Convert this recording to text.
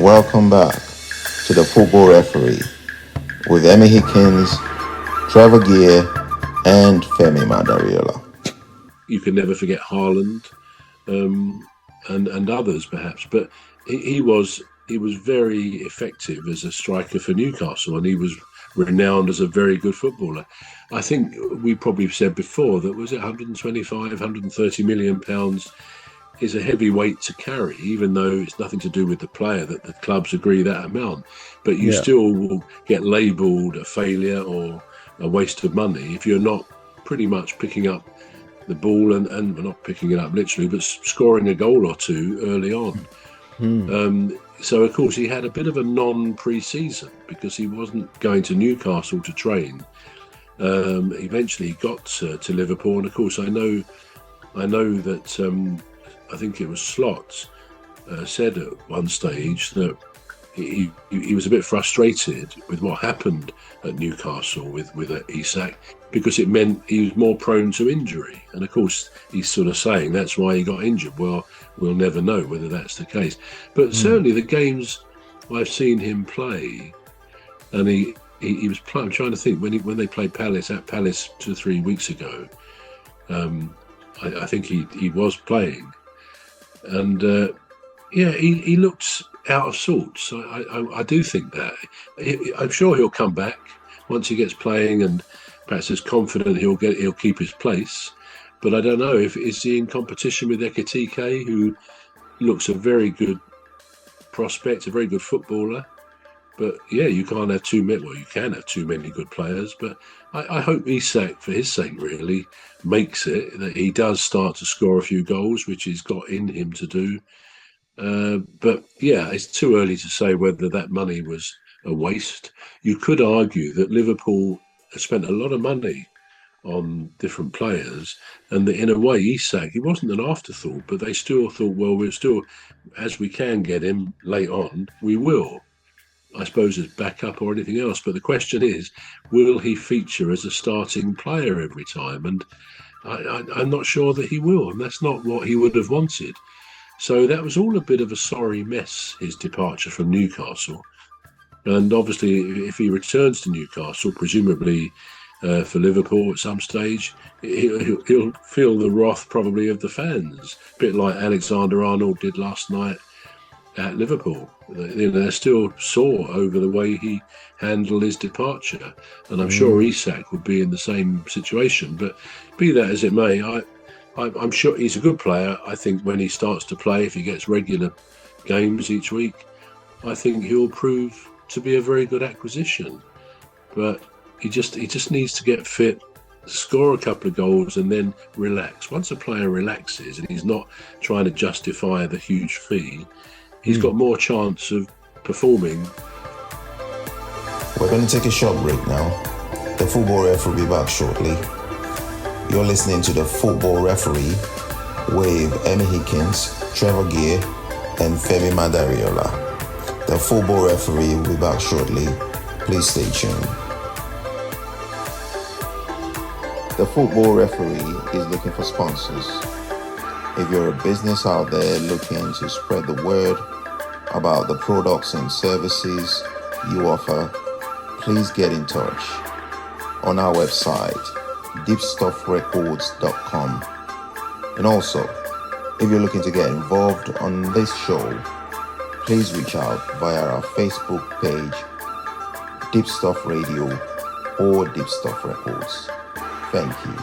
Welcome back to the Football Referee with Emmy Hickins, Trevor and Femi Madariola. You can never forget Haaland and others perhaps, but he was very effective as a striker for Newcastle, and he was renowned as a very good footballer. I think we probably said before that was it 125, 130 million pounds is a heavy weight to carry, even though it's nothing to do with the player, that the clubs agree that amount. But you still will get labelled a failure or a waste of money if you're not pretty much picking up the ball and not picking it up literally, but scoring a goal or two early on. So, of course, he had a bit of a non-pre-season because he wasn't going to Newcastle to train. Eventually, he got to Liverpool, and of course, I know that I think it was Slot said at one stage that he was a bit frustrated with what happened at Newcastle with Isak, because it meant he was more prone to injury. And of course, he's sort of saying that's why he got injured. Well, we'll never know whether that's the case. But certainly the games I've seen him play, and he was playing, I'm trying to think, when they played Palace 2 or 3 weeks ago, I think he was playing. And he looked out of sorts. I do think that. I'm sure he'll come back once he gets playing, and perhaps is confident he'll keep his place. But I don't know if is he in competition with Ekitike, who looks a very good prospect, a very good footballer. But yeah, you can't have too many. Well, you can have too many good players. But I hope Isak, for his sake, really makes it, that he does start to score a few goals, which he's got in him to do. But yeah, it's too early to say whether that money was a waste. You could argue that Liverpool has spent a lot of money on different players, and that in a way, Isak, he wasn't an afterthought, but they still thought, well, we're still, as we can get him late on, we will. I suppose as backup or anything else. But the question is, will he feature as a starting player every time? And I'm not sure that he will, and that's not what he would have wanted. So that was all a bit of a sorry mess, his departure from Newcastle. And obviously, if he returns to Newcastle, presumably for Liverpool at some stage, he'll feel the wrath probably of the fans, a bit like Alexander-Arnold did last night at Liverpool. They're still sore over the way he handled his departure, and I'm sure Isak would be in the same situation. But be that as it may, I'm sure he's a good player. I think when he starts to play, if he gets regular games each week, I think he'll prove to be a very good acquisition. But he just needs to get fit, score a couple of goals, and then relax. Once a player relaxes and he's not trying to justify the huge fee, he's got more chance of performing. We're going to take a short break now. The Football Referee will be back shortly. You're listening to the Football Referee with Emmy Hickins, Trevor and Femi Madariola. The Football Referee will be back shortly. Please stay tuned. The Football Referee is looking for sponsors. If you're a business out there looking to spread the word about the products and services you offer, please get in touch on our website, deepstuffrecords.com. And also, if you're looking to get involved on this show, please reach out via our Facebook page, Deep Stuff Radio or Deep Stuff Records. Thank you.